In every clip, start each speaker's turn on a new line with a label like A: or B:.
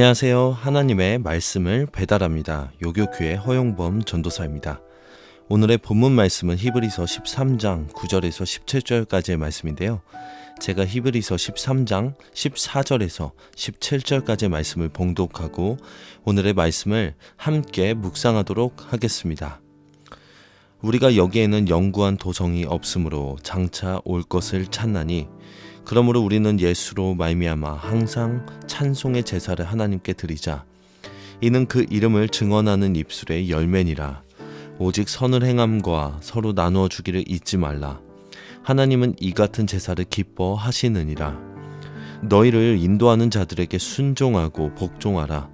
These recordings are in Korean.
A: 안녕하세요. 하나님의 말씀을 배달합니다. 요교교회 허용범 전도사입니다. 오늘의 본문 말씀은 히브리서 13장 9절에서 17절까지의 말씀인데요. 제가 히브리서 13장 14절에서 17절까지의 말씀을 봉독하고 오늘의 말씀을 함께 묵상하도록 하겠습니다. 우리가 여기에는 영구한 도성이 없으므로 장차 올 것을 찾나니 그러므로 우리는 예수로 말미암아 항상 찬송의 제사를 하나님께 드리자. 이는 그 이름을 증언하는 입술의 열매니라. 오직 선을 행함과 서로 나누어 주기를 잊지 말라. 하나님은 이 같은 제사를 기뻐하시느니라. 너희를 인도하는 자들에게 순종하고 복종하라.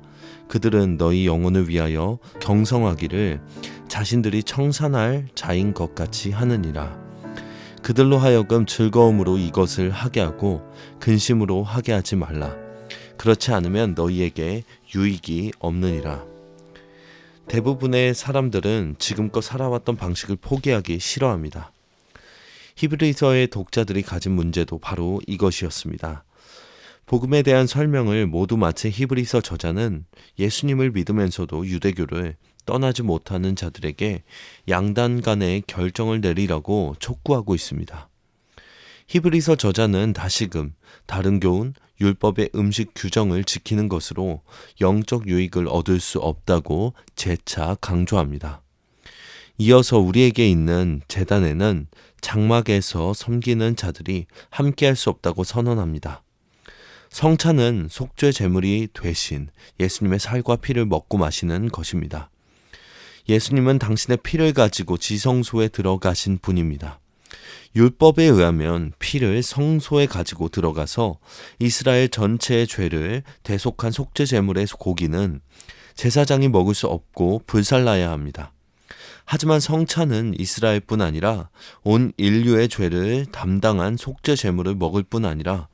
A: 그들은 너희 영혼을 위하여 경성하기를 자신들이 청산할 자인 것 같이 하느니라. 그들로 하여금 즐거움으로 이것을 하게 하고 근심으로 하게 하지 말라. 그렇지 않으면 너희에게 유익이 없느니라. 대부분의 사람들은 지금껏 살아왔던 방식을 포기하기 싫어합니다. 히브리서의 독자들이 가진 문제도 바로 이것이었습니다. 복음에 대한 설명을 모두 마친 히브리서 저자는 예수님을 믿으면서도 유대교를 떠나지 못하는 자들에게 양단 간의 결정을 내리라고 촉구하고 있습니다. 히브리서 저자는 다시금 다른 교훈, 율법의 음식 규정을 지키는 것으로 영적 유익을 얻을 수 없다고 재차 강조합니다. 이어서 우리에게 있는 제단에는 장막에서 섬기는 자들이 함께할 수 없다고 선언합니다. 성찬은 속죄 제물이 되신 예수님의 살과 피를 먹고 마시는 것입니다. 예수님은 당신의 피를 가지고 지성소에 들어가신 분입니다. 율법에 의하면 피를 성소에 가지고 들어가서 이스라엘 전체의 죄를 대속한 속죄 제물의 고기는 제사장이 먹을 수 없고 불살라야 합니다. 하지만 성찬은 이스라엘뿐 아니라 온 인류의 죄를 담당한 속죄 제물을 먹을 뿐 아니라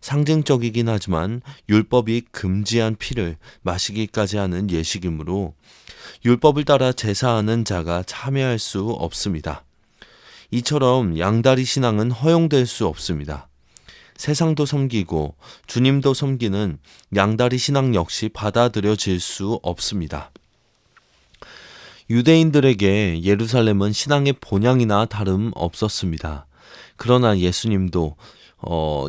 A: 상징적이긴 하지만 율법이 금지한 피를 마시기까지 하는 예식이므로 율법을 따라 제사하는 자가 참여할 수 없습니다. 이처럼 양다리 신앙은 허용될 수 없습니다. 세상도 섬기고 주님도 섬기는 양다리 신앙 역시 받아들여질 수 없습니다. 유대인들에게 예루살렘은 신앙의 본향이나 다름 없었습니다. 그러나 예수님도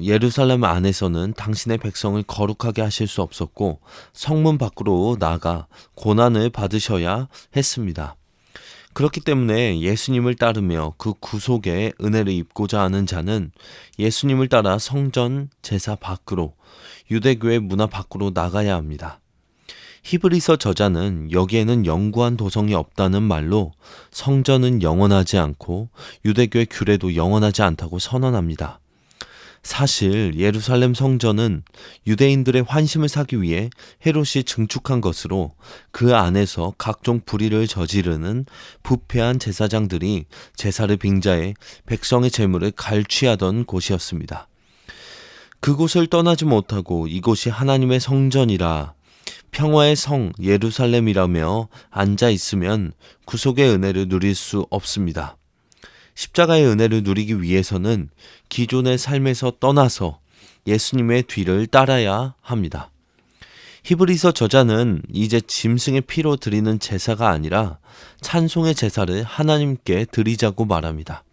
A: 예루살렘 안에서는 당신의 백성을 거룩하게 하실 수 없었고 성문 밖으로 나가 고난을 받으셔야 했습니다. 그렇기 때문에 예수님을 따르며 그 구속의 은혜를 입고자 하는 자는 예수님을 따라 성전 제사 밖으로 유대교의 문화 밖으로 나가야 합니다. 히브리서 저자는 여기에는 영구한 도성이 없다는 말로 성전은 영원하지 않고 유대교의 규례도 영원하지 않다고 선언합니다. 사실 예루살렘 성전은 유대인들의 환심을 사기 위해 헤롯이 증축한 것으로 그 안에서 각종 불의를 저지르는 부패한 제사장들이 제사를 빙자해 백성의 재물을 갈취하던 곳이었습니다. 그곳을 떠나지 못하고 이곳이 하나님의 성전이라 평화의 성 예루살렘이라며 앉아 있으면 구속의 은혜를 누릴 수 없습니다. 십자가의 은혜를 누리기 위해서는 기존의 삶에서 떠나서 예수님의 뒤를 따라야 합니다. 히브리서 저자는 이제 짐승의 피로 드리는 제사가 아니라 찬송의 제사를 하나님께 드리자고 말합니다.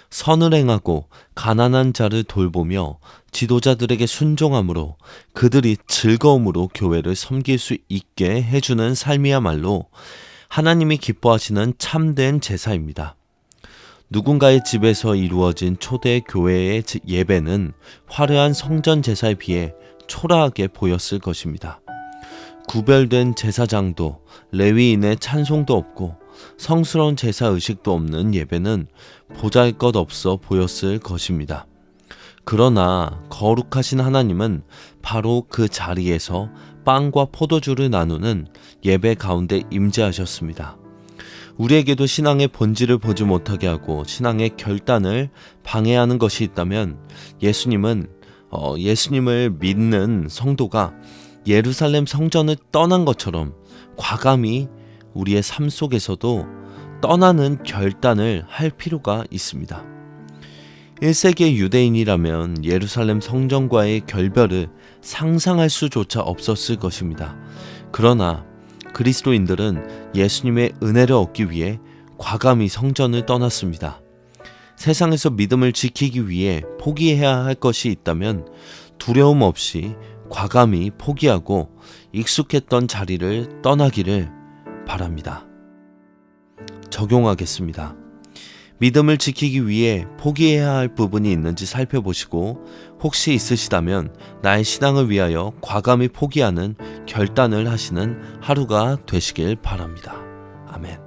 A: 선을 행하고 가난한 자를 돌보며 지도자들에게 순종함으로 그들이 즐거움으로 교회를 섬길 수 있게 해주는 삶이야말로 하나님이 기뻐하시는 참된 제사입니다. 누군가의 집에서 이루어진 초대 교회의 예배는 화려한 성전 제사에 비해 초라하게 보였을 것입니다. 구별된 제사장도 레위인의 찬송도 없고 성스러운 제사 의식도 없는 예배는 보잘것없어 보였을 것입니다. 그러나 거룩하신 하나님은 바로 그 자리에서 빵과 포도주를 나누는 예배 가운데 임재하셨습니다. 우리에게도 신앙의 본질을 보지 못하게 하고 신앙의 결단을 방해하는 것이 있다면 예수님을 믿는 성도가 예루살렘 성전을 떠난 것처럼 과감히 우리의 삶 속에서도 떠나는 결단을 할 필요가 있습니다. 1세기의 유대인이라면 예루살렘 성전과의 결별을 상상할 수조차 없었을 것입니다. 그러나 그리스도인들은 예수님의 은혜를 얻기 위해 과감히 성전을 떠났습니다. 세상에서 믿음을 지키기 위해 포기해야 할 것이 있다면 두려움 없이 과감히 포기하고 익숙했던 자리를 떠나기를 바랍니다. 적용하겠습니다. 믿음을 지키기 위해 포기해야 할 부분이 있는지 살펴보시고 혹시 있으시다면 나의 신앙을 위하여 과감히 포기하는 결단을 하시는 하루가 되시길 바랍니다. 아멘.